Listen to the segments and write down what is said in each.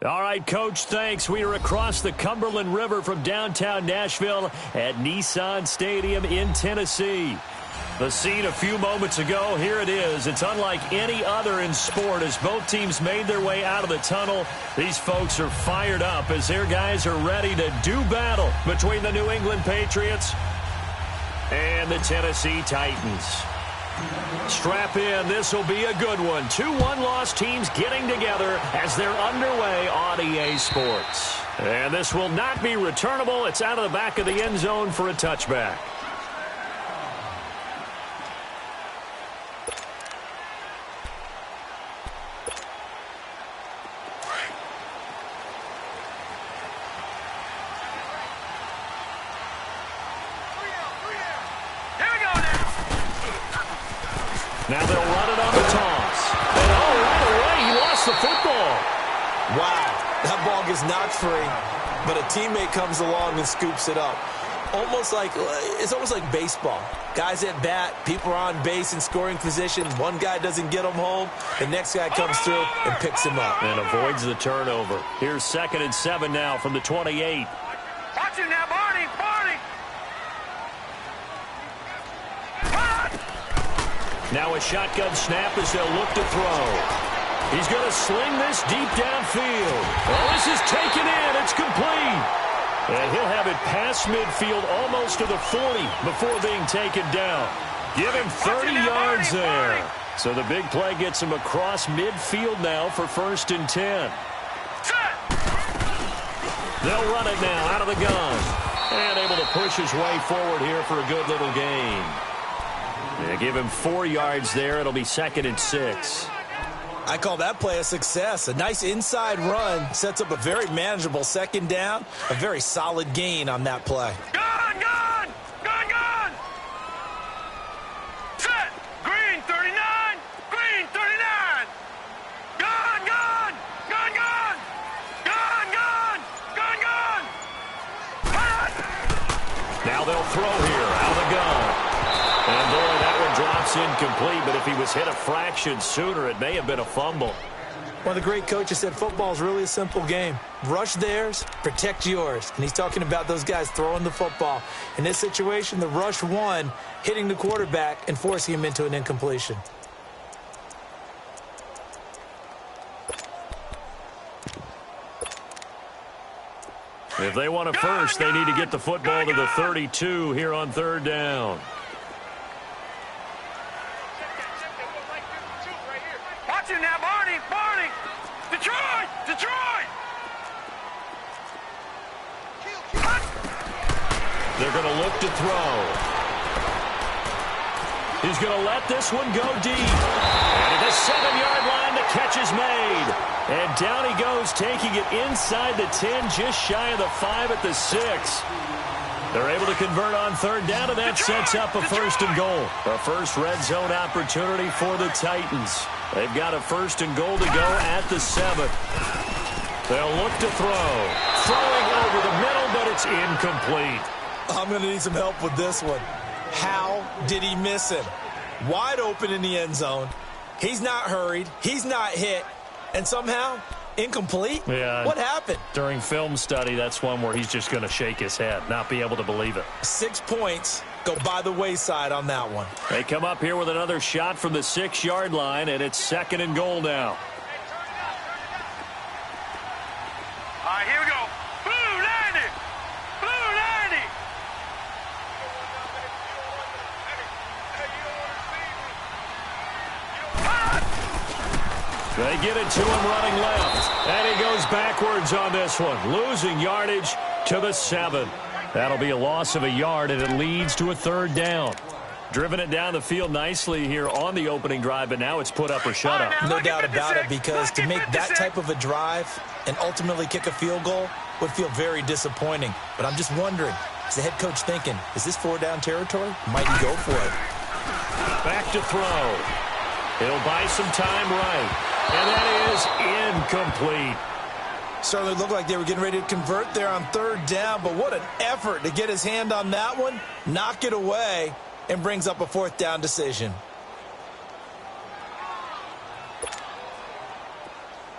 All right, Coach, thanks. We are across the Cumberland River from downtown Nashville at Nissan Stadium in Tennessee. The scene a few moments ago, here it is. It's unlike any other in sport as both teams made their way out of the tunnel. These folks are fired up as their guys are ready to do battle between the New England Patriots and the Tennessee Titans. Strap in. This will be a good one. 2 one-loss teams getting together as they're underway on EA Sports. And this will not be returnable. It's out of the back of the end zone for a touchback. Now they'll run it on the toss. And right away, he lost the football. Wow, that ball gets knocked free, but a teammate comes along and scoops it up. It's almost like baseball. Guys at bat, people are on base in scoring position. One guy doesn't get him home. The next guy comes through and picks him up. And avoids the turnover. Here's 2nd and 7 now from the 28. Watch him now, Barney. Now a shotgun snap as they'll look to throw. He's going to sling this deep downfield. Oh, this is taken in. It's complete. And he'll have it past midfield almost to the 40 before being taken down. Give him 30 yards there. So the big play gets him across midfield now for 1st and 10. They'll run it now out of the gun. And able to push his way forward here for a good little gain. They give him 4 yards there. It'll be 2nd and 6. I call that play a success. A nice inside run sets up a very manageable 2nd down. A very solid gain on that play. Gun! Set! Green 39! Green 39! Gun! Now they'll throw here out of the gun. And boy, that one drops incomplete, but if he was hit a fraction sooner, it may have been a fumble. One of the great coaches said football is really a simple game. Rush theirs, protect yours. And he's talking about those guys throwing the football. In this situation, the rush won, hitting the quarterback and forcing him into an incompletion. If they want a first, they need to get the football to the 32 here on 3rd down. Watch him now, Barney! Detroit! They're going to look to throw. He's going to let this one go deep. And at the 7-yard line, the catch is made. And down he goes, taking it inside the 10, just shy of the 5 at the 6. They're able to convert on 3rd down, and that sets up a 1st and goal. A first red zone opportunity for the Titans. They've got a 1st and goal to go at the 7th. They'll look to throw. Throwing over the middle, but it's incomplete. I'm going to need some help with this one. How did he miss him? Wide open in the end zone. He's not hurried. He's not hit. And somehow, incomplete? Yeah. What happened? During film study, that's one where he's just going to shake his head, not be able to believe it. 6 points go by the wayside on that one. They come up here with another shot from the 6-yard line, and it's 2nd and goal now. All right, here we go. Blue 90! They get it to him running left. And he goes backwards on this one. Losing yardage to the 7. That'll be a loss of a yard, and it leads to a 3rd down. Driven it down the field nicely here on the opening drive, but now it's put up or shut up. No doubt about it, because to make that type of a drive and ultimately kick a field goal would feel very disappointing. But I'm just wondering, is the head coach thinking, is this 4-down territory? Might he go for it? Back to throw. He'll buy some time right. And that is incomplete. Certainly looked like they were getting ready to convert there on 3rd down, but what an effort to get his hand on that one, knock it away, and brings up a 4th down decision.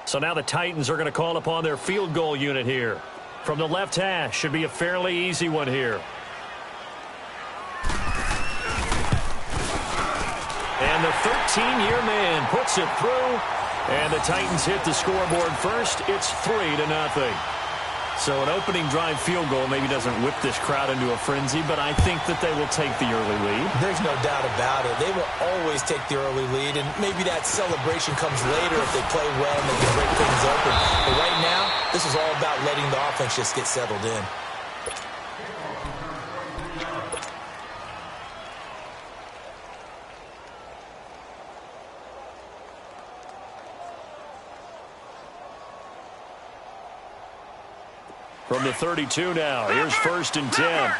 So now the Titans are going to call upon their field goal unit here. From the left hash, should be a fairly easy one here. And the 13-year man puts it through. And the Titans hit the scoreboard first. It's 3-0. So an opening drive field goal maybe doesn't whip this crowd into a frenzy, but I think that they will take the early lead. There's no doubt about it. They will always take the early lead, and maybe that celebration comes later if they play well and they can break things open. But right now, this is all about letting the offense just get settled in. From the 32 now, here's 1st and 10.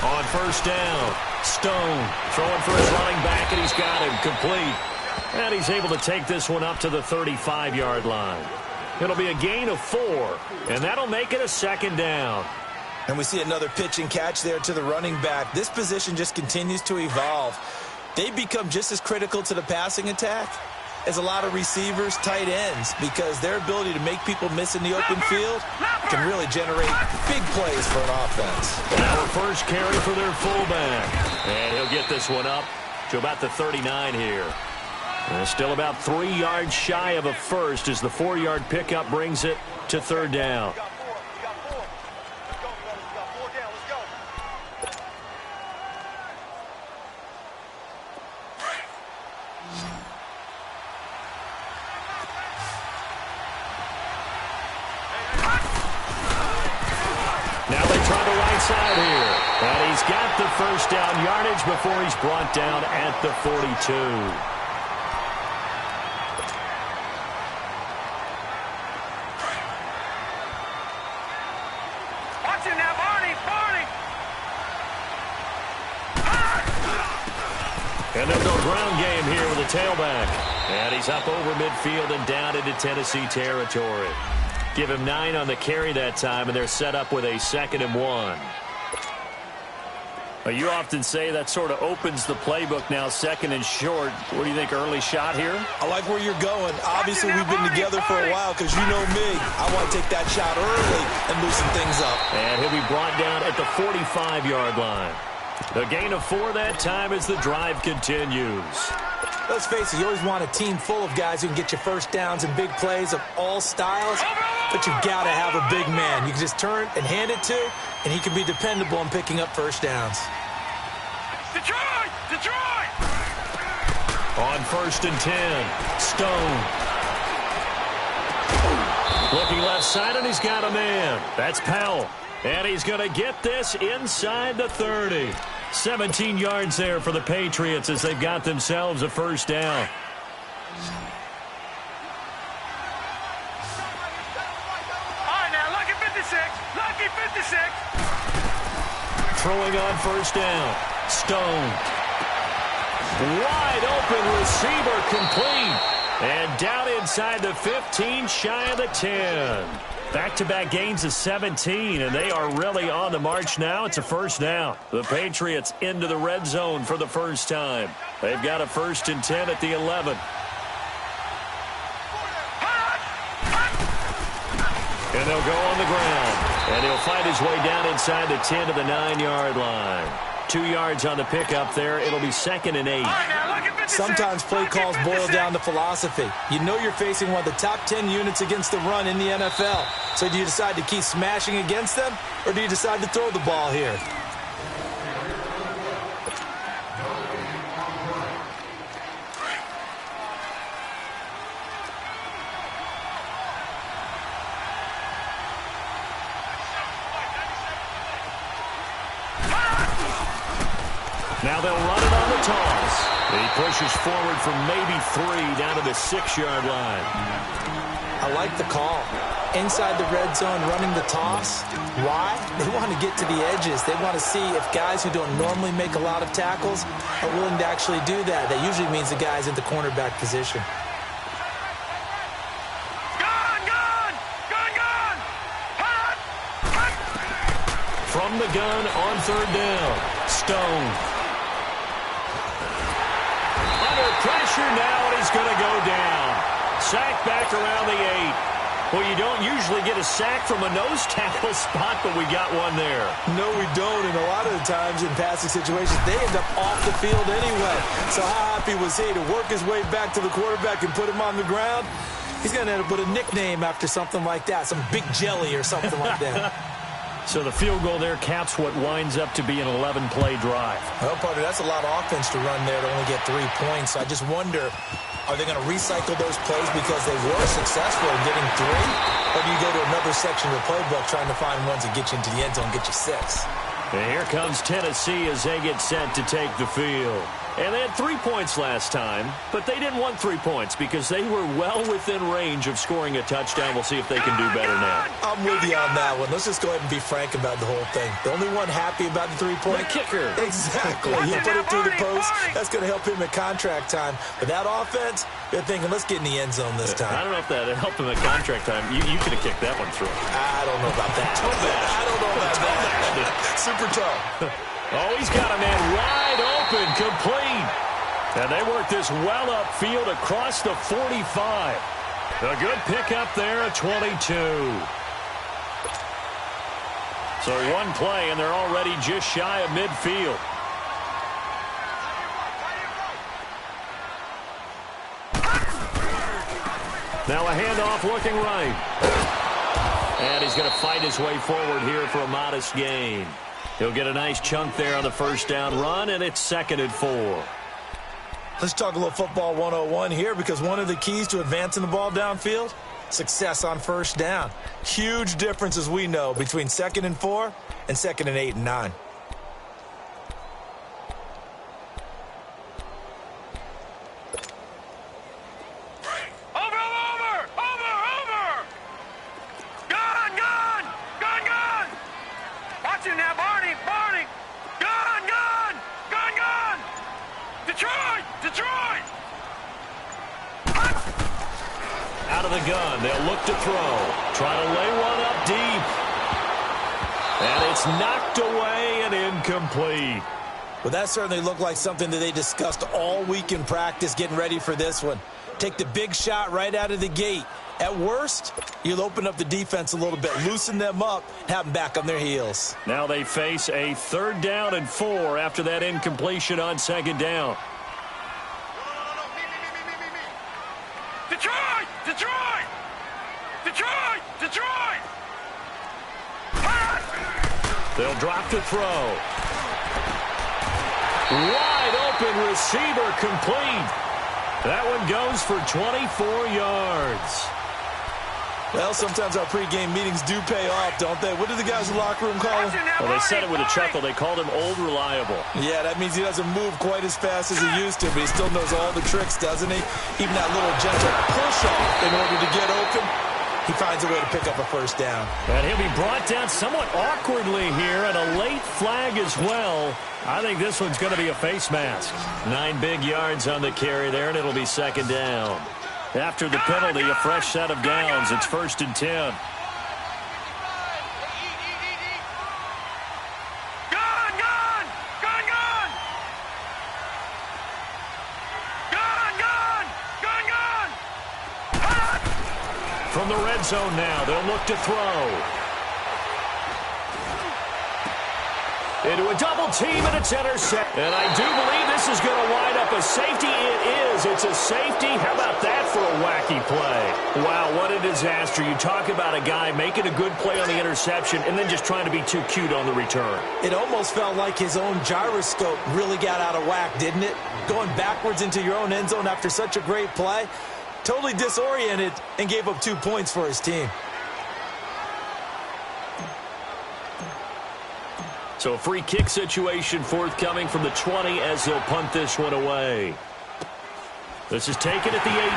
On 1st down, Stone throwing for his running back, and he's got him complete. And he's able to take this one up to the 35-yard line. It'll be a gain of 4, and that'll make it a 2nd down. And we see another pitch and catch there to the running back. This position just continues to evolve. They become just as critical to the passing attack as a lot of receivers, tight ends, because their ability to make people miss in the open field can really generate big plays for an offense. Now the first carry for their fullback. And he'll get this one up to about the 39 here. And still about 3 yards shy of a first as the 4-yard pickup brings it to 3rd down. Side here. And he's got the 1st down yardage before he's brought down at the 42. Watch him now, Barney! And they'll go ground game here with a tailback. And he's up over midfield and down into Tennessee territory. Give him 9 on the carry that time, and they're set up with a 2nd and 1. You often say that sort of opens the playbook now, 2nd and short. What do you think, early shot here? I like where you're going. Obviously, we've been together for a while because you know me. I want to take that shot early and loosen things up. And he'll be brought down at the 45-yard line. The gain of 4 that time as the drive continues. Let's face it, you always want a team full of guys who can get you first downs and big plays of all styles, but you've got to have a big man you can just turn and hand it to, and he can be dependable in picking up first downs. Detroit! On 1st and 10, Stone. Looking left side, and he's got a man. That's Powell. And he's going to get this inside the 30. 17 yards there for the Patriots as they've got themselves a 1st down. All right, now, lucky 56. Lucky 56. Throwing on 1st down. Stone. Wide open receiver complete. And down inside the 15, shy of the 10. Back-to-back gains of 17, and they are really on the march now. It's a 1st down. The Patriots into the red zone for the first time. They've got a 1st and 10 at the 11. And they'll go on the ground. And he'll find his way down inside the 10 to the 9-yard line. 2 yards on the pickup there. It'll be 2nd and 8. Sometimes play calls boil down to philosophy. You know you're facing one of the top 10 units against the run in the NFL. So do you decide to keep smashing against them, or do you decide to throw the ball here? Now they'll run it on the toss. He pushes forward from maybe 3 down to the 6-yard line. I like the call. Inside the red zone, running the toss. Why? They want to get to the edges. They want to see if guys who don't normally make a lot of tackles are willing to actually do that. That usually means the guy's in the cornerback position. From the gun on 3rd down, Stone. pressure now, and he's going to go down. Sack back around the 8. Well, you don't usually get a sack from a nose tackle spot, but we got one there. No, we don't, and a lot of the times in passing situations, they end up off the field anyway. So how happy was he to work his way back to the quarterback and put him on the ground? He's going to end up with a nickname after something like that, some Big Jelly or something like that. So the field goal there caps what winds up to be an 11-play drive. Well, partner, that's a lot of offense to run there to only get 3 points. I just wonder, are they going to recycle those plays because they were successful in getting 3? Or do you go to another section of the playbook trying to find ones that get you into the end zone and get you 6? And here comes Tennessee as they get set to take the field. And they had 3 points last time, but they didn't want 3 points because they were well within range of scoring a touchdown. We'll see if they can do better now. I'm with you on that one. Let's just go ahead and be frank about the whole thing. The only one happy about the 3-point? The kicker. Exactly. He put it through the post. That's going to help him at contract time. But that offense, they're thinking, let's get in the end zone this time. I don't know if that helped him at contract time. You could have kicked that one through. I don't know about that. I don't know about that. Super tough. Oh, he's got a man wide open, complete. And they work this well upfield across the 45. A good pickup there at 22. So one play, and they're already just shy of midfield. Now a handoff looking right. And he's going to fight his way forward here for a modest gain. He'll get a nice chunk there on the first down run, and it's 2nd and 4. Let's talk a little football 101 here, because one of the keys to advancing the ball downfield, success on first down. Huge difference, as we know, between 2nd and 4 and 2nd and 8 and 9. Out of the gun, they'll look to throw. Try to lay one up deep. And it's knocked away and incomplete. Well, that certainly looked like something that they discussed all week in practice getting ready for this one. Take the big shot right out of the gate. At worst, you'll open up the defense a little bit, loosen them up, have them back on their heels. Now they face a 3rd down and 4 after that incompletion on 2nd down. Detroit! Detroit! Detroit! Detroit! They'll drop to throw. Wide open receiver, complete. That one goes for 24 yards. Well, sometimes our pregame meetings do pay off, don't they? What do the guys in the locker room call him? Well, they said it with a chuckle. They called him Old Reliable. Yeah, that means he doesn't move quite as fast as he used to, but he still knows all the tricks, doesn't he? Even that little gentle push-off in order to get open, he finds a way to pick up a first down. And he'll be brought down somewhat awkwardly here, and a late flag as well. I think this one's going to be a face mask. 9 big yards on the carry there, and it'll be 2nd down. After the penalty, a fresh set of downs. It's 1st and 10. Gun, gun! Gun, gun! Gun, gun! Gun, gun! From the red zone now, they'll look to throw. Into a double team, and it's intercepted. And I do believe this is going to wind up a safety. It is. It's a safety. How about that for a wacky play? Wow, what a disaster. You talk about a guy making a good play on the interception and then just trying to be too cute on the return. It almost felt like his own gyroscope really got out of whack, didn't it? Going backwards into your own end zone after such a great play. Totally disoriented and gave up 2 points for his team. So a free kick situation forthcoming from the 20 as they'll punt this one away. This is taken at the 18.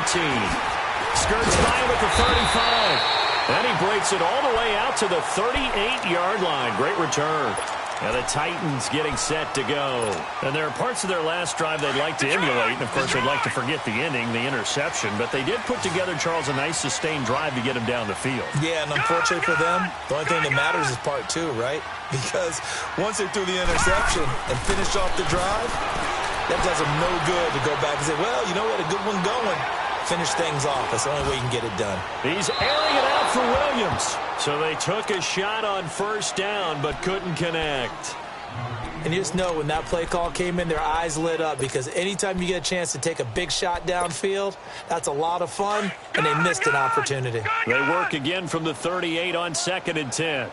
Skirts by him at the 35. And he breaks it all the way out to the 38-yard line. Great return. And the Titans getting set to go. And there are parts of their last drive they'd like to emulate. And, of course, they'd like to forget the ending, the interception. But they did put together, Charles, a nice sustained drive to get him down the field. Yeah, and unfortunately for them, the only thing that matters is part 2, right? Because once they threw the interception and finished off the drive, That does them no good to go back and say, well, you know what, a good one going. Finish things off. That's the only way you can get it done. He's airing it out for Williams. So they took a shot on first down but couldn't connect. And you just know when that play call came in, their eyes lit up, because anytime you get a chance to take a big shot downfield, that's a lot of fun, and they missed an opportunity. They work again from the 38 on 2nd and 10.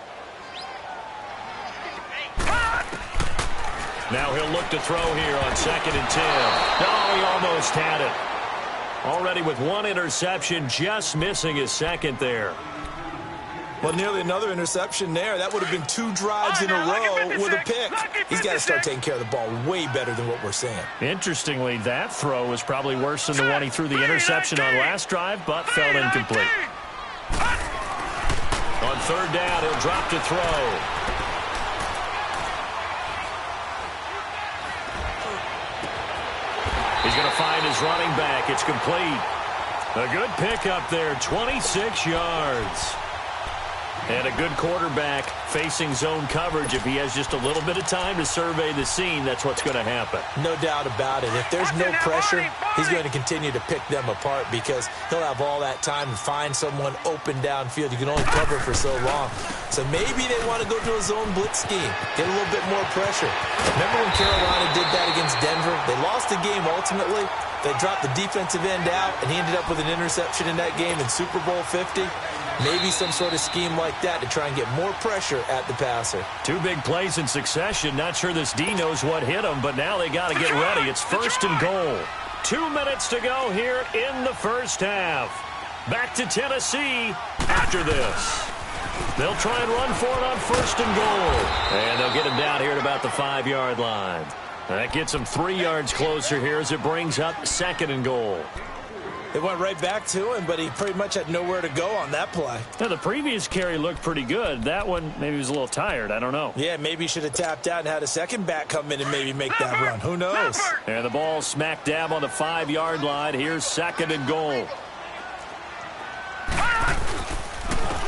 Now he'll look to throw here on 2nd and 10. Oh, he almost had it. Already with one interception, just missing his second there. Well, nearly another interception there. That would have been 2 drives in a row with a pick. He's got to start taking care of the ball way better than what we're seeing. Interestingly, that throw was probably worse than the one he threw the interception on last drive, but fell incomplete. On 3rd down, he'll drop to throw. He's going to find his running back. It's complete. A good pickup there, 26 yards. And a good quarterback facing zone coverage. If he has just a little bit of time to survey the scene, that's what's going to happen. No doubt about it. If there's no pressure, he's going to continue to pick them apart, because he'll have all that time to find someone open downfield. You can only cover for so long. So maybe they want to go to a zone blitz scheme, get a little bit more pressure. Remember when Carolina did that against Denver? They lost the game ultimately. They dropped the defensive end out, and he ended up with an interception in that game in Super Bowl 50. Maybe some sort of scheme like that to try and get more pressure at the passer. 2 big plays in succession. Not sure this D knows what hit him, but now they got to get ready. It's 1st and goal. 2 minutes to go here in the first half. Back to Tennessee after this. They'll try and run for it on 1st and goal. And they'll get him down here at about the 5-yard line. That gets him 3 yards closer here as it brings up 2nd and goal. They went right back to him, but he pretty much had nowhere to go on that play. Now, the previous carry looked pretty good. That one, maybe he was a little tired. I don't know. Yeah, maybe he should have tapped out and had a second back come in and maybe make that run. Who knows? And the ball smack dab on the 5-yard line. Here's 2nd and goal.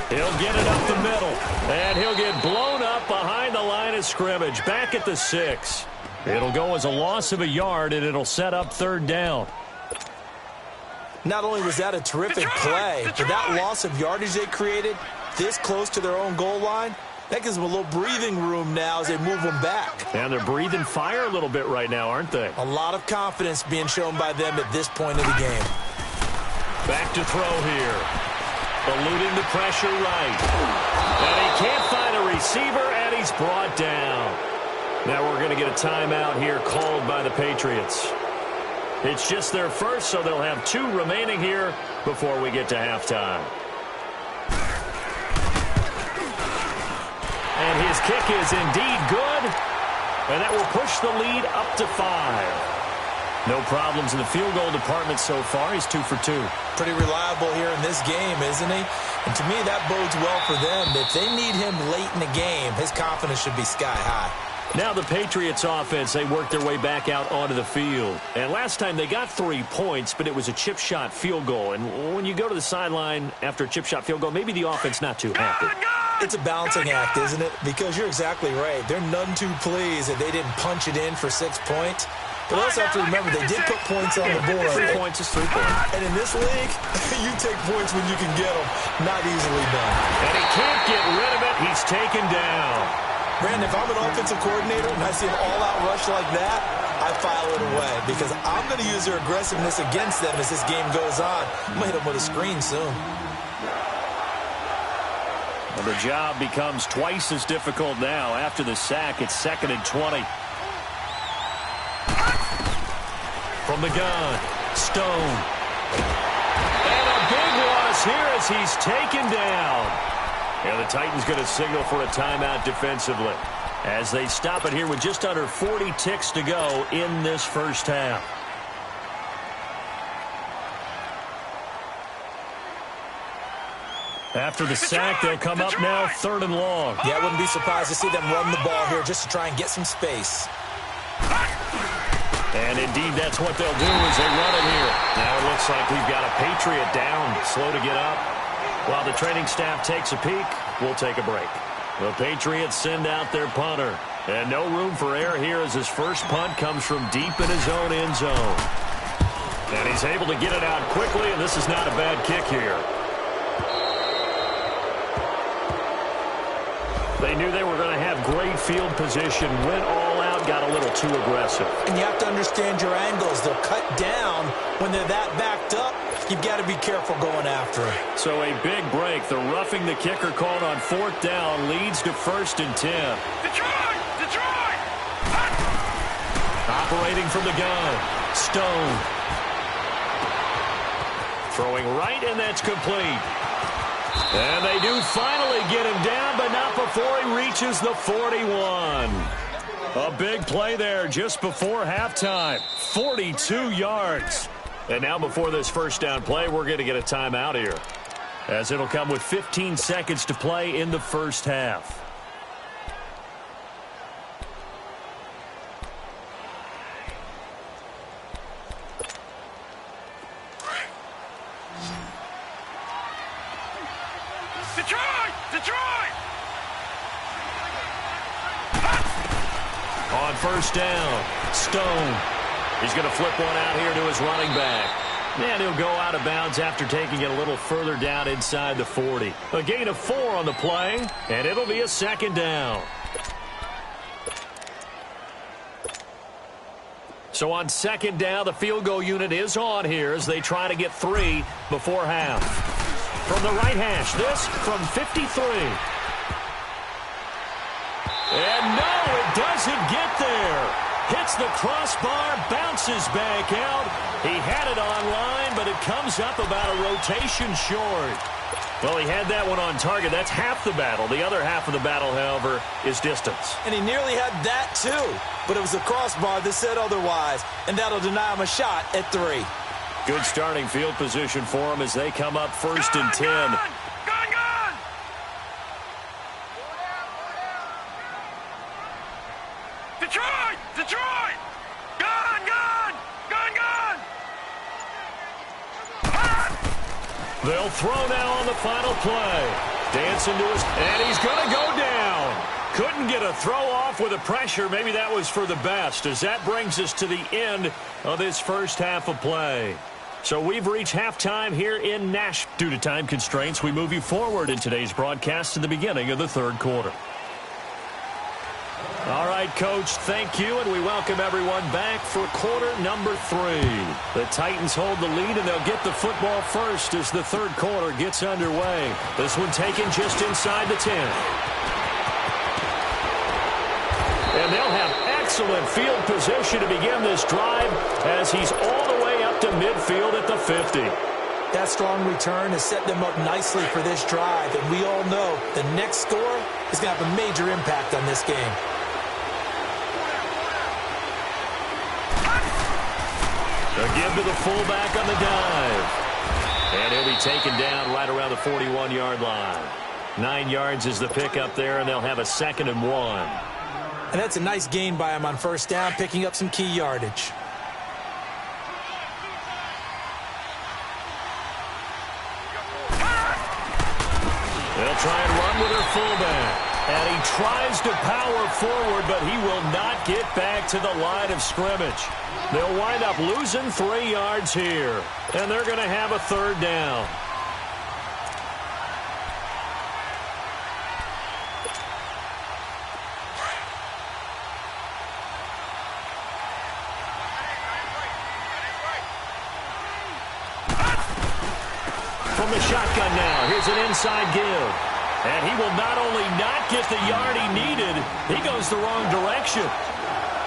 He'll get it up the middle, and he'll get blown up behind the line of scrimmage. Back at the 6. It'll go as a loss of a yard, and it'll set up 3rd down. Not only was that a terrific play, but that loss of yardage they created this close to their own goal line, that gives them a little breathing room now as they move them back. And they're breathing fire a little bit right now, aren't they? A lot of confidence being shown by them at this point of the game. Back to throw here. Eluding the pressure right. And he can't find a receiver, and he's brought down. Now we're going to get a timeout here called by the Patriots. It's just their first, so they'll have 2 remaining here before we get to halftime. And his kick is indeed good, and that will push the lead up to 5. No problems in the field goal department so far. He's 2 for 2. Pretty reliable here in this game, isn't he? And to me, that bodes well for them. If they need him late in the game, his confidence should be sky high. Now the Patriots offense, they worked their way back out onto the field. And last time they got 3 points, but it was a chip shot field goal. And when you go to the sideline after a chip shot field goal, maybe the offense not too happy. It's a balancing act, isn't it? Because you're exactly right. They're none too pleased that they didn't punch it in for 6 points. But also have to remember, they did put points on the board. 3 points is 3 points. And in this league, you take points when you can get them. Not easily done. And he can't get rid of it. He's taken down. Brandon, if I'm an offensive coordinator and I see an all-out rush like that, I file it away, because I'm going to use their aggressiveness against them as this game goes on. I'm going to hit them with a screen soon. Well, the job becomes twice as difficult now. After the sack, it's 2nd and 20. From the gun, Stone. And a big loss here as he's taken down. And the Titans going to signal for a timeout defensively as they stop it here with just under 40 ticks to go in this first half. After the sack, they'll come up now 3rd and long. Yeah, I wouldn't be surprised to see them run the ball here just to try and get some space. And indeed, that's what they'll do as they run it here. Now it looks like we've got a Patriot down, slow to get up. While the training staff takes a peek, we'll take a break. The Patriots send out their punter. And no room for error here as his first punt comes from deep in his own end zone. And he's able to get it out quickly, and this is not a bad kick here. They knew they were going to have great field position, went all out, got a little too aggressive. And you have to understand your angles. They'll cut down when they're that backed up. You've got to be careful going after it. So a big break. The roughing the kicker called on 4th down leads to 1st and 10. Detroit! Detroit! Operating from the gun. Stone. Throwing right, and that's complete. And they do finally get him down, but not before he reaches the 41. A big play there just before halftime. 42 yards. And now before this first down play, we're going to get a timeout here, as it'll come with 15 seconds to play in the first half. Detroit! Detroit! On first down, Stone. He's going to flip one out here to his running back. And he'll go out of bounds after taking it a little further down inside the 40. A gain of 4 on the play, and it'll be a 2nd down. So on 2nd down, the field goal unit is on here as they try to get 3 before half. From the right hash, this from 53. And no, it doesn't get there. Hits the crossbar, bounces back out. He had it on line, but it comes up about a rotation short. Well, he had that one on target. That's half the battle. The other half of the battle, however, is distance. And he nearly had that, too. But it was a crossbar that said otherwise, and that'll deny him a shot at 3. Good starting field position for him as they come up 1st and 10. Gone! Detroit! Detroit! Gone! They'll throw now on the final play. Dancing to his, and he's going to go down. Couldn't get a throw off with the pressure. Maybe that was for the best, as that brings us to the end of this first half of play. So we've reached halftime here in Nashville. Due to time constraints, we move you forward in today's broadcast to the beginning of the 3rd quarter. All right, Coach, thank you, and we welcome everyone back for quarter number 3. The Titans hold the lead, and they'll get the football first as the 3rd quarter gets underway. This one taken just inside the 10. And they'll have excellent field position to begin this drive as he's all the way up to midfield at the 50. That strong return has set them up nicely for this drive, and we all know the next score is going to have a major impact on this game. A give to the fullback on the dive. And he'll be taken down right around the 41-yard line. 9 yards is the pickup there, and they'll have a 2nd and 1. And that's a nice gain by him on first down, picking up some key yardage. They'll try and run with their fullback. And he tries to power forward, but he will not get back to the line of scrimmage. They'll wind up losing 3 yards here. And they're going to have a 3rd down. From the shotgun now, here's an inside give. And he will not only not get the yard he needed, he goes the wrong direction.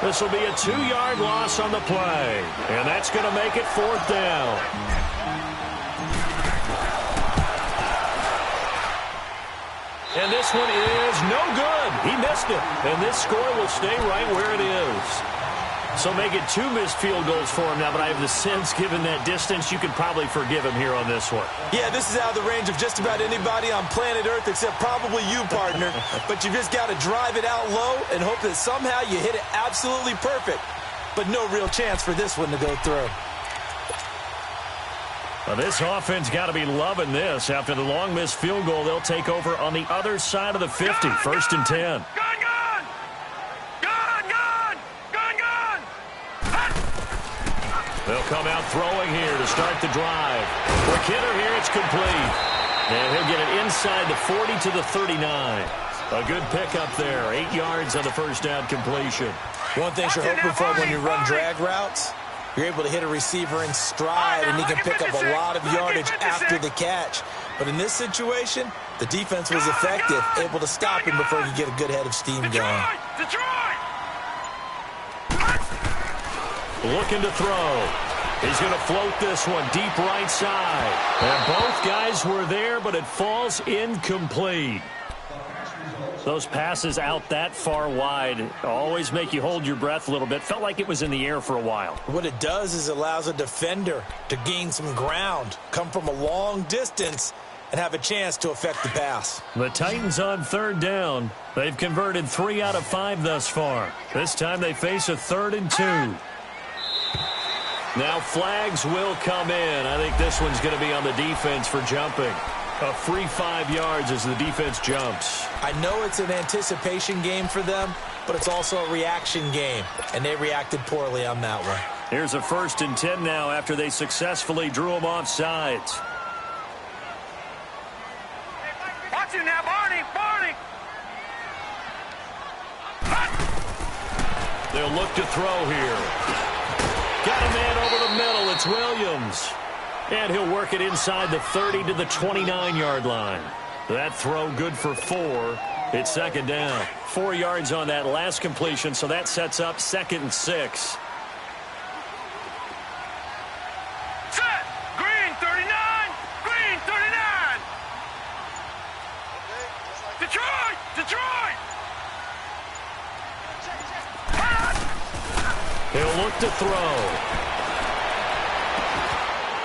This will be a 2-yard loss on the play. And that's going to make it 4th down. And this one is no good. He missed it. And this score will stay right where it is. So make it 2 missed field goals for him now, but I have the sense, given that distance, you could probably forgive him here on this one. Yeah, this is out of the range of just about anybody on planet Earth except probably you, partner. But you just got to drive it out low and hope that somehow you hit it absolutely perfect. But no real chance for this one to go through. Well, this offense got to be loving this. After the long missed field goal, they'll take over on the other side of the 50, 1st and 10. They'll come out throwing here to start the drive. Quick hitter here, it's complete. And he'll get it inside the 40 to the 39. A good pickup there. 8 yards on the first down completion. One thing you're hoping for when you run drag routes, you're able to hit a receiver in stride, and he can pick up a lot of yardage after the catch. But in this situation, the defense was effective, able to stop him before he could get a good head of steam going. Looking to throw. He's going to float this one deep right side. And both guys were there, but it falls incomplete. Those passes out that far wide always make you hold your breath a little bit. Felt like it was in the air for a while. What it does is it allows a defender to gain some ground, come from a long distance, and have a chance to affect the pass. The Titans on third down. They've converted 3 out of 5 thus far. This time they face a 3rd and 2. Now flags will come in. I think this one's going to be on the defense for jumping. A free 5 yards as the defense jumps. I know it's an anticipation game for them, but it's also a reaction game, and they reacted poorly on that one. Here's a 1st and 10 now after they successfully drew him off sides. Watch him now, Barney! They'll look to throw here. Got a man over the middle. It's Williams. And he'll work it inside the 30 to the 29-yard line. That throw good for 4. It's 2nd down. 4 yards on that last completion, so that sets up 2nd and 6. Set! Green 39! Green 39! Detroit! He'll look to throw.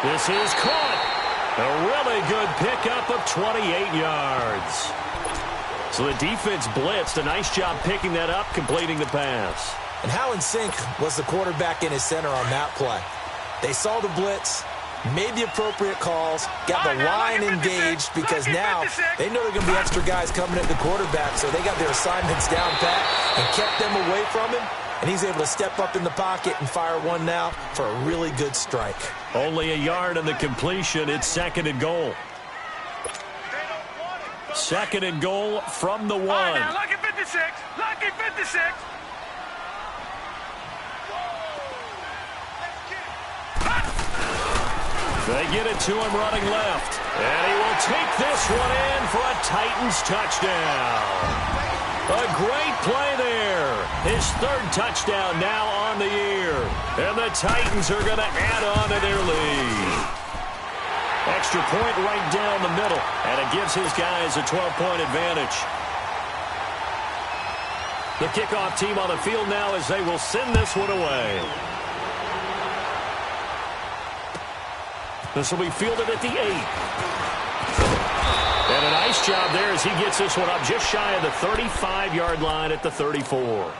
This is caught. A really good pickup of 28 yards. So the defense blitzed. A nice job picking that up, completing the pass. And how in sync was the quarterback in his center on that play? They saw the blitz, made the appropriate calls, got the line engaged, because now they know there are going to be extra guys coming at the quarterback, so they got their assignments down pat and kept them away from him. And he's able to step up in the pocket and fire one now for a really good strike. Only a yard on the completion. It's 2nd and goal. 2nd and goal from the 1. All right, now, lucky 56. Lucky 56. They get it to him running left. And he will take this one in for a Titans touchdown. A great play there. His 3rd touchdown now on the year. And the Titans are going to add on to their lead. Extra point right down the middle. And it gives his guys a 12-point advantage. The kickoff team on the field now as they will send this one away. This will be fielded at the 8. And a nice job there as he gets this one up just shy of the 35-yard line at the 34.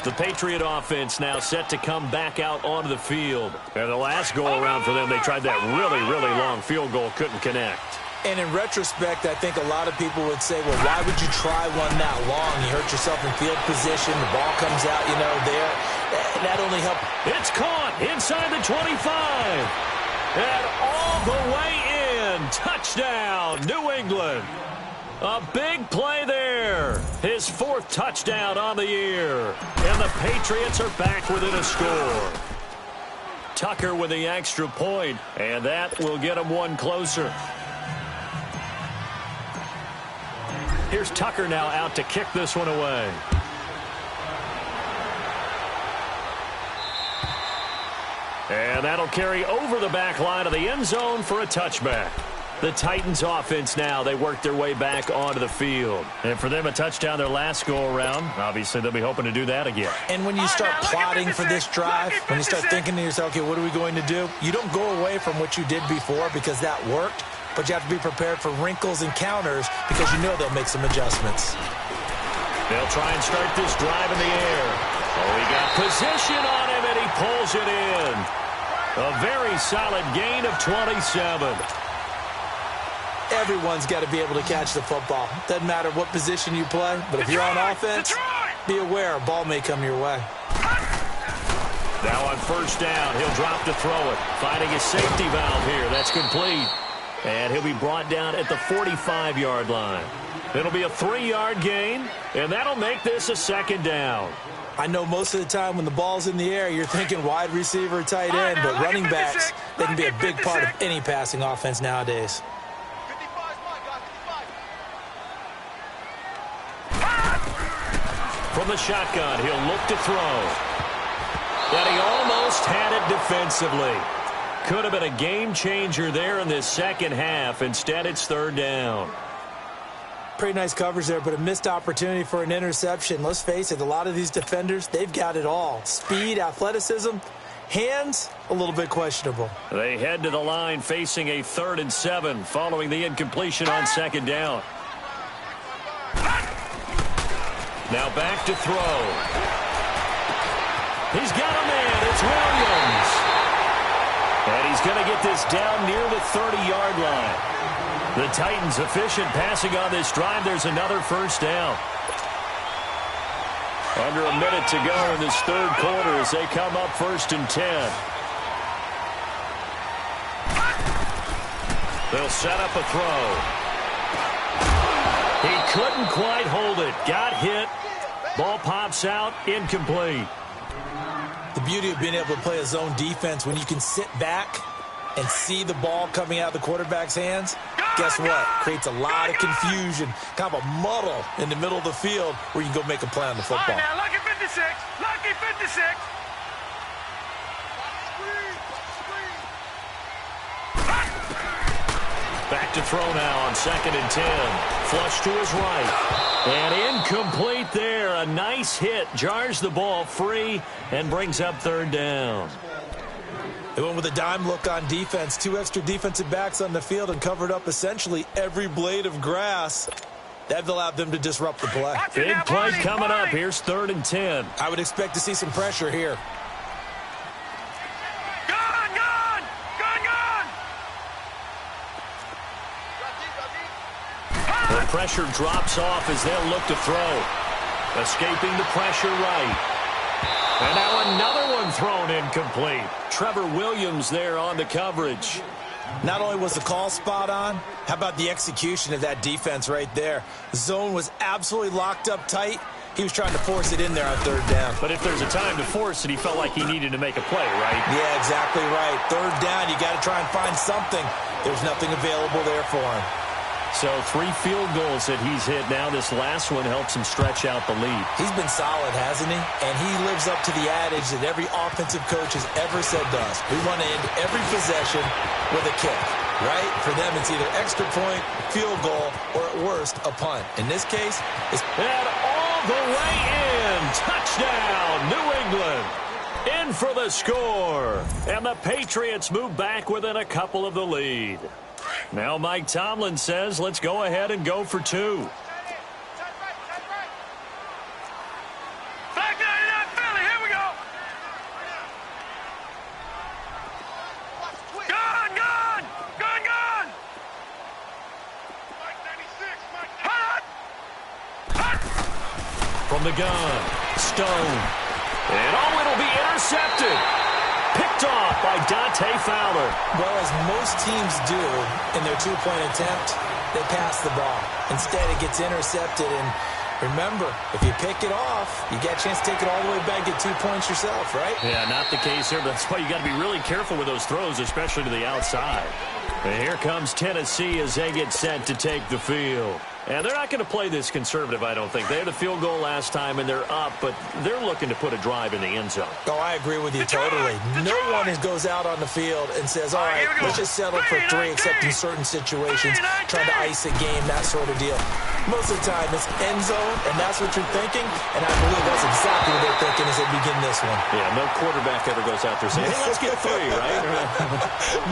The Patriot offense now set to come back out onto the field. And the last go-around for them, they tried that really, really long field goal, couldn't connect. And in retrospect, I think a lot of people would say, well, why would you try one that long? You hurt yourself in field position. The ball comes out, there. That only helped. It's caught inside the 25. And all the way in. Touchdown, New England. A big play there. His 4th touchdown on the year. And the Patriots are back within a score. Tucker with the extra point, and that will get him one closer. Here's Tucker now out to kick this one away. And that'll carry over the back line of the end zone for a touchback. The Titans offense now, they work their way back onto the field. And for them, a touchdown their last go-around. Obviously, they'll be hoping to do that again. And when you start plotting for this drive, when you start thinking to yourself, okay, what are we going to do? You don't go away from what you did before because that worked, but you have to be prepared for wrinkles and counters because you know they'll make some adjustments. They'll try and start this drive in the air. Oh, he got position on him, and he pulls it in. A very solid gain of 27. Everyone's got to be able to catch the football. Doesn't matter what position you play, but if you're on offense, be aware a ball may come your way. Now on first down, he'll drop to throw it. Finding his safety valve here. That's complete. And he'll be brought down at the 45-yard line. It'll be a 3-yard gain, and that'll make this a second down. I know most of the time when the ball's in the air, you're thinking wide receiver, tight end, but running backs, they can be a big part of any passing offense nowadays. From the shotgun, he'll look to throw. And he almost had it defensively. Could have been a game changer there in this second half. Instead, it's third down. Pretty nice coverage there, but a missed opportunity for an interception. Let's face it, a lot of these defenders, they've got it all. Speed, athleticism, hands, a little bit questionable. They head to the line facing a 3rd and 7 following the incompletion on second down. Now back to throw. He's got a man. It's Williams. And he's going to get this down near the 30-yard line. The Titans efficient passing on this drive. There's another first down. Under a minute to go in this third quarter as they come up 1st and 10. They'll set up a throw. He couldn't quite hold it. Got hit. Ball pops out. Incomplete. The beauty of being able to play a zone defense when you can sit back and see the ball coming out of the quarterback's hands, guess what? Creates a lot of confusion, kind of a muddle in the middle of the field where you can go make a play on the football. All right, now, lucky 56, lucky 56. Back to throw now on 2nd and 10. Flush to his right. And incomplete there. A nice hit. Jars the ball free and brings up 3rd down. They went with a dime look on defense. 2 extra defensive backs on the field and covered up essentially every blade of grass. That allowed them to disrupt the play. Big play coming up. Here's 3rd and 10. I would expect to see some pressure here. The pressure drops off as they'll look to throw. Escaping the pressure right. And now another one thrown incomplete. Trevor Williams there on the coverage. Not only was the call spot on, how about the execution of that defense right there? The zone was absolutely locked up tight. He was trying to force it in there on 3rd down. But if there's a time to force it, he felt like he needed to make a play, right? Yeah, exactly right. 3rd down, you got to try and find something. There's nothing available there for him. So 3 field goals that he's hit now. This last one helps him stretch out the lead. He's been solid, hasn't he? And he lives up to the adage that every offensive coach has ever said to us. We want to end every possession with a kick, right? For them, it's either extra point, field goal, or at worst, a punt. In this case, it's... And all the way in. Touchdown, New England. In for the score. And the Patriots move back within a couple of the lead. Now Mike Tomlin says, let's go ahead and go for 2. Back 99 Philly, here we go. Gone, gone, gone, gone. Mike 96, Mike. Hot, hot. From the gun, Stone. And it'll be intercepted. Picked off by Dante Fowler. Well, as most teams do in their 2-point attempt, they pass the ball. Instead, it gets intercepted. And remember, if you pick it off, you get a chance to take it all the way back, get 2 points yourself, right? Yeah, not the case here, but that's why you got to be really careful with those throws, especially to the outside. And here comes Tennessee as they get set to take the field. And they're not going to play this conservative, I don't think. They had a field goal last time, and they're up, but they're looking to put a drive in the end zone. Oh, I agree with you totally. No one goes out on the field and says, all right, let's just settle for 3, except in certain situations, trying to ice a game, that sort of deal. Most of the time, it's end zone, and that's what you're thinking, and I believe that's exactly what they're thinking as they begin this one. Yeah, no quarterback ever goes out there saying, hey, let's get 3, right?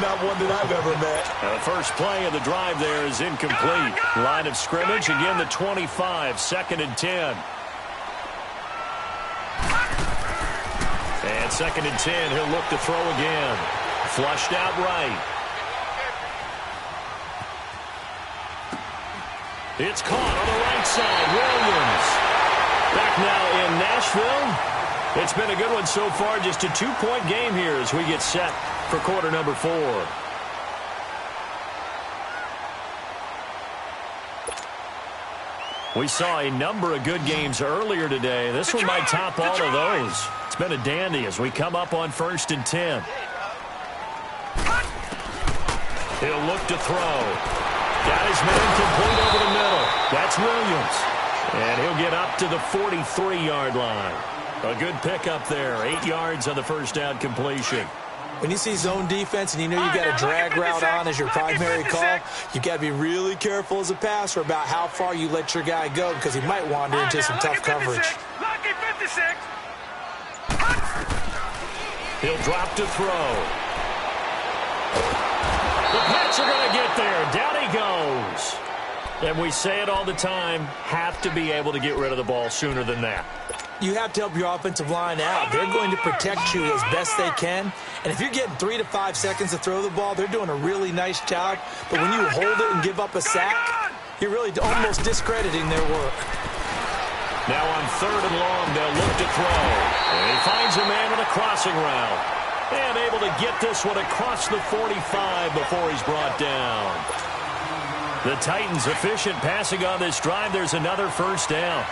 Not one that I've ever met. The first play of the drive there is incomplete. Line of scrimmage, again the 25, 2nd and 10. And 2nd and 10, he'll look to throw again. Flushed out right. It's caught on the right side. Williams. Back now in Nashville. It's been a good one so far. Just a 2-point game here as we get set for quarter number 4. We saw a number of good games earlier today. This one might top all of those. It's been a dandy as we come up on 1st and 10. He'll look to throw. Got his man complete over the middle. That's Williams. And he'll get up to the 43-yard line. A good pickup there. 8 yards on the first down completion. When you see zone defense and you know you got a drag route on as your primary call, you got to be really careful as a passer about how far you let your guy go because he might wander into some tough coverage. He'll drop to throw. The Pats are going to get there. Down he goes. And we say it all the time, have to be able to get rid of the ball sooner than that. You have to help your offensive line out. They're going to protect you as best they can. And if you're getting 3 to 5 seconds to throw the ball, they're doing a really nice job. But when you hold it and give up a sack, you're really almost discrediting their work. Now on 3rd and long, they'll look to throw. And he finds a man on a crossing route. And able to get this one across the 45 before he's brought down. The Titans efficient passing on this drive. There's another first down.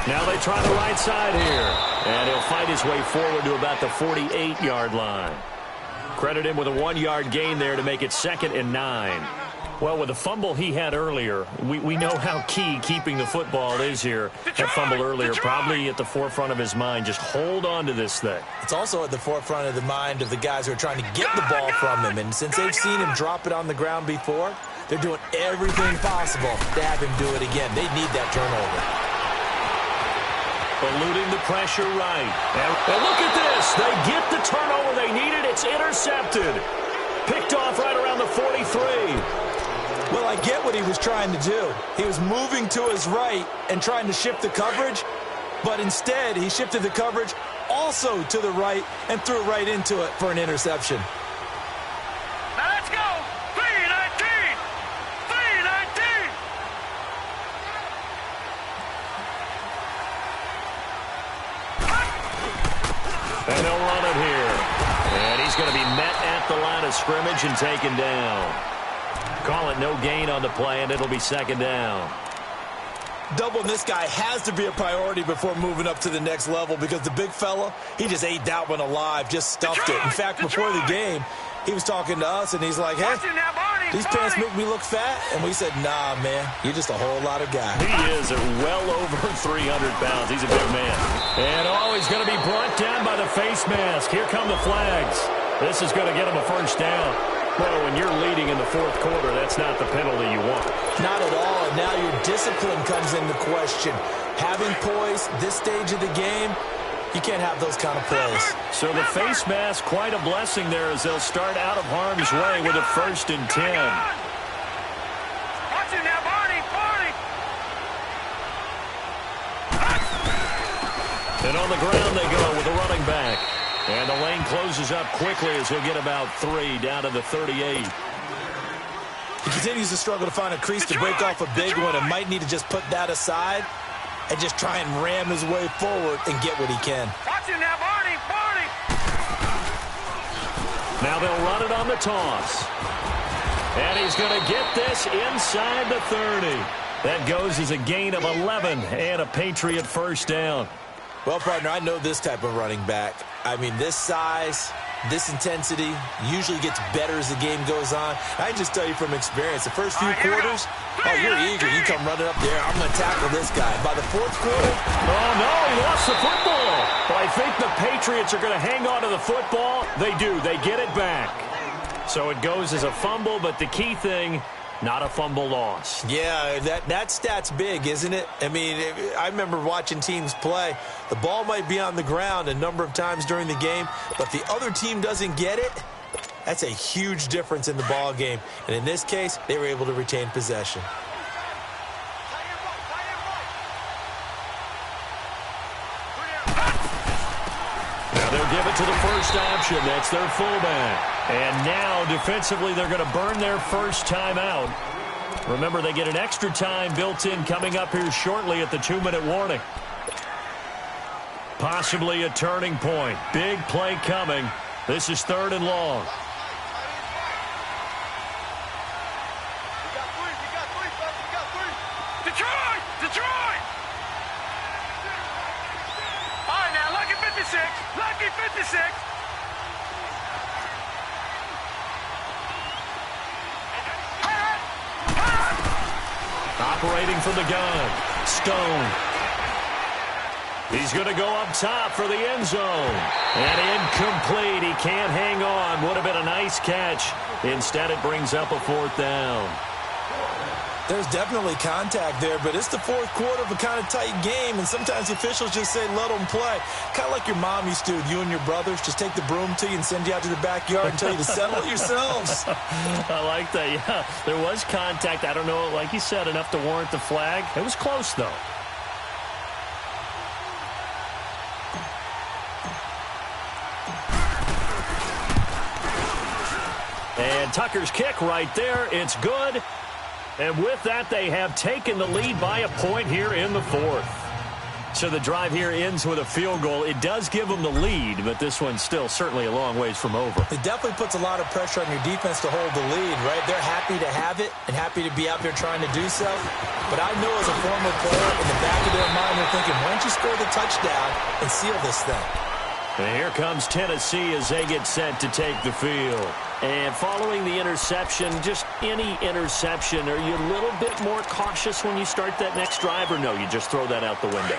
Now they try the right side here. And he'll fight his way forward to about the 48-yard line. Credit him with a 1-yard gain there to make it 2nd and 9. Well, with the fumble he had earlier, we know how key keeping the football is here. That fumble earlier probably at the forefront of his mind. Just hold on to this thing. It's also at the forefront of the mind of the guys who are trying to get the ball from him. And since they've seen him drop it on the ground before, they're doing everything possible to have him do it again. They need that turnover. Eluding the pressure right. And look at this. They get the turnover they needed. It's intercepted. Picked off right around the 43. Well, I get what he was trying to do. He was moving to his right and trying to shift the coverage, but instead he shifted the coverage also to the right and threw right into it for an interception. Now let's go. 3-19. 3-19. And they'll run it here. And he's going to be met at the line of scrimmage and taken down. Call it no gain on the play, and it'll be 2nd down. Doubling this guy has to be a priority before moving up to the next level because the big fella, he just ate that one alive, just stuffed it. In fact, before the game, he was talking to us, and he's like, hey, these pants make me look fat. And we said, nah, man, you're just a whole lot of guy. He is at well over 300 pounds. He's a big man. And, he's going to be brought down by the face mask. Here come the flags. This is going to get him a first down. Well, when you're leading in the 4th quarter, that's not the penalty you want. Not at all. And now your discipline comes into question. Having poise this stage of the game, you can't have those kind of plays. So the face mask, quite a blessing there as they'll start out of harm's way with a 1st and 10. Watch it now, Barney. And on the ground they go with the running back. And the lane closes up quickly as he'll get about 3 down to the 38. He continues to struggle to find a crease to break off a big one and might need to just put that aside and just try and ram his way forward and get what he can. Watch it now, Barney. Now they'll run it on the toss. And he's going to get this inside the 30. That goes as a gain of 11 and a Patriot first down. Well, partner, I know this type of running back. I mean, this size, this intensity usually gets better as the game goes on. I can just tell you from experience, the first few quarters, you're eager. You come running up there, I'm going to tackle this guy. By the 4th quarter, oh, no, he lost the football. But I think the Patriots are going to hang on to the football. They do. They get it back. So it goes as a fumble, but the key thing, not a fumble loss. Yeah, that stat's big, isn't it? I mean, I remember watching teams play. The ball might be on the ground a number of times during the game, but the other team doesn't get it. That's a huge difference in the ball game. And in this case, they were able to retain possession. Now they'll give it to the first option. That's their fullback. And now, defensively, they're going to burn their first timeout. Remember, they get an extra time built in coming up here shortly at the 2-minute warning. Possibly a turning point. Big play coming. This is 3rd and long. Detroit! Detroit! All right, now, lucky 56. Lucky 56. Operating from the gun. Stone. He's going to go up top for the end zone. And incomplete. He can't hang on. Would have been a nice catch. Instead, it brings up a 4th down. There's definitely contact there, but it's the 4th quarter of a kind of tight game, and sometimes the officials just say, let them play. Kind of like your mom used to with you and your brothers. Just take the broom to you and send you out to the backyard and tell you to settle it yourselves. I like that, yeah. There was contact. I don't know, like you said, enough to warrant the flag. It was close, though. And Tucker's kick right there. It's good. And with that, they have taken the lead by a point here in the 4th. So the drive here ends with a field goal. It does give them the lead, but this one's still certainly a long ways from over. It definitely puts a lot of pressure on your defense to hold the lead, right? They're happy to have it and happy to be out there trying to do so. But I know as a former player, in the back of their mind, they're thinking, why don't you score the touchdown and seal this thing? And here comes Tennessee as they get set to take the field. And following the interception, just any interception, are you a little bit more cautious when you start that next drive, or no, you just throw that out the window?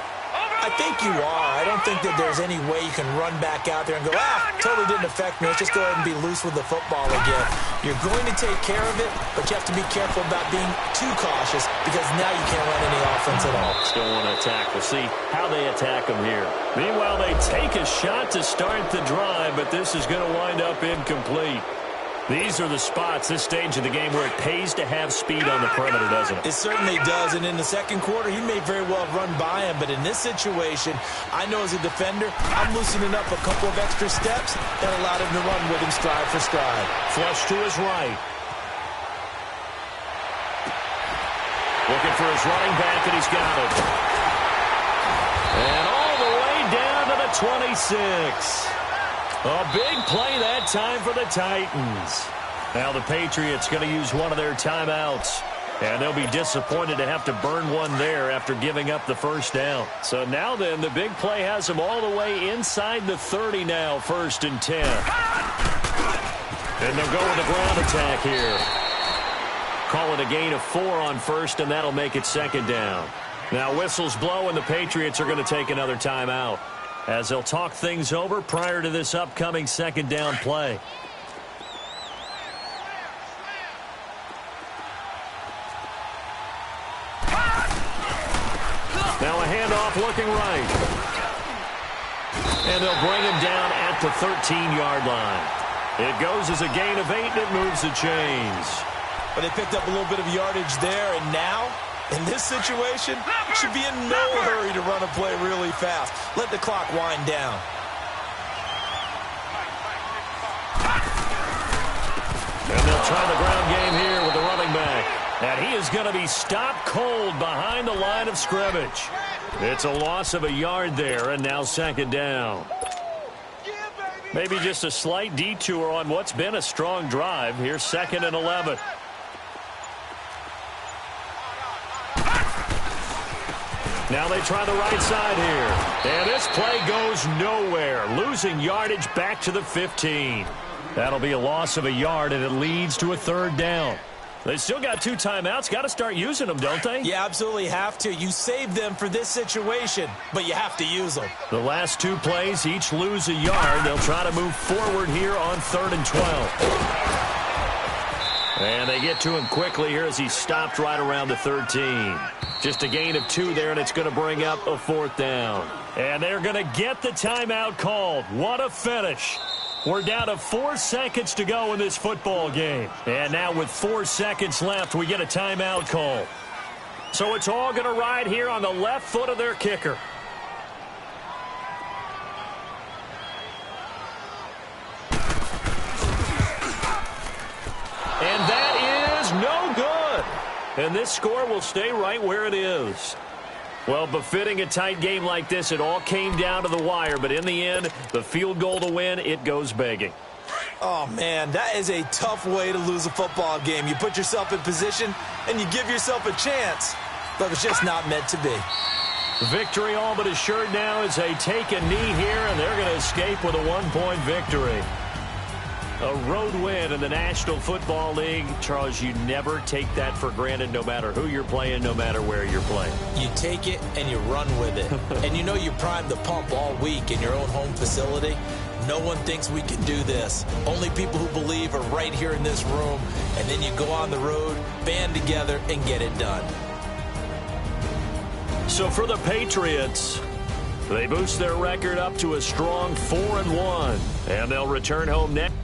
I think you are. I don't think that there's any way you can run back out there and go, totally didn't affect me. Let's just go ahead and be loose with the football again. You're going to take care of it, but you have to be careful about being too cautious because now you can't run any offense at all. Still want to attack. We'll see how they attack them here. Meanwhile, they take a shot to start the drive, but this is going to wind up incomplete. These are the spots, this stage of the game, where it pays to have speed on the perimeter, doesn't it? It certainly does, and in the second quarter, he may very well have run by him, but in this situation, I know as a defender, I'm loosening up a couple of extra steps that allowed him to run with him stride for stride. Flush to his right. Looking for his running back, and he's got it. And all the way down to the 26. A big play that time for the Titans. Now the Patriots going to use one of their timeouts. And they'll be disappointed to have to burn one there after giving up the first down. So now then, the big play has them all the way inside the 30 now, 1st and 10. And they'll go with a ground attack here. Call it a gain of 4 on 1st, and that'll make it 2nd down. Now whistles blow, and the Patriots are going to take another timeout, as they'll talk things over prior to this upcoming 2nd down play. Now a handoff looking right. And they'll bring him down at the 13-yard line. It goes as a gain of 8, and it moves the chains. But they picked up a little bit of yardage there, and now, in this situation, should be in no hurry to run a play really fast. Let the clock wind down. And they'll try the ground game here with the running back. And he is going to be stopped cold behind the line of scrimmage. It's a loss of a yard there, and now 2nd down. Maybe just a slight detour on what's been a strong drive. Here's 2nd and 11. Now they try the right side here. And this play goes nowhere. Losing yardage back to the 15. That'll be a loss of a yard, and it leads to a 3rd down. They still got 2 timeouts. Got to start using them, don't they? You absolutely have to. You save them for this situation, but you have to use them. The last 2 plays, each lose a yard. They'll try to move forward here on 3rd and 12. And they get to him quickly here as he's stopped right around the 13. Just a gain of 2 there, and it's going to bring up a 4th down. And they're going to get the timeout called. What a finish. We're down to 4 seconds to go in this football game. And now with 4 seconds left, we get a timeout call. So it's all going to ride here on the left foot of their kicker. And that is no good. And this score will stay right where it is. Well, befitting a tight game like this, it all came down to the wire. But in the end, the field goal to win, it goes begging. Oh, man, that is a tough way to lose a football game. You put yourself in position, and you give yourself a chance. But it's just not meant to be. Victory all but assured now as they take a knee here, and they're going to escape with a one-point victory. A road win in the National Football League. Charles, you never take that for granted no matter who you're playing, no matter where you're playing. You take it and you run with it. And you know you primed the pump all week in your own home facility. No one thinks we can do this. Only people who believe are right here in this room. And then you go on the road, band together, and get it done. So for the Patriots, they boost their record up to a strong 4-1. And they'll return home next.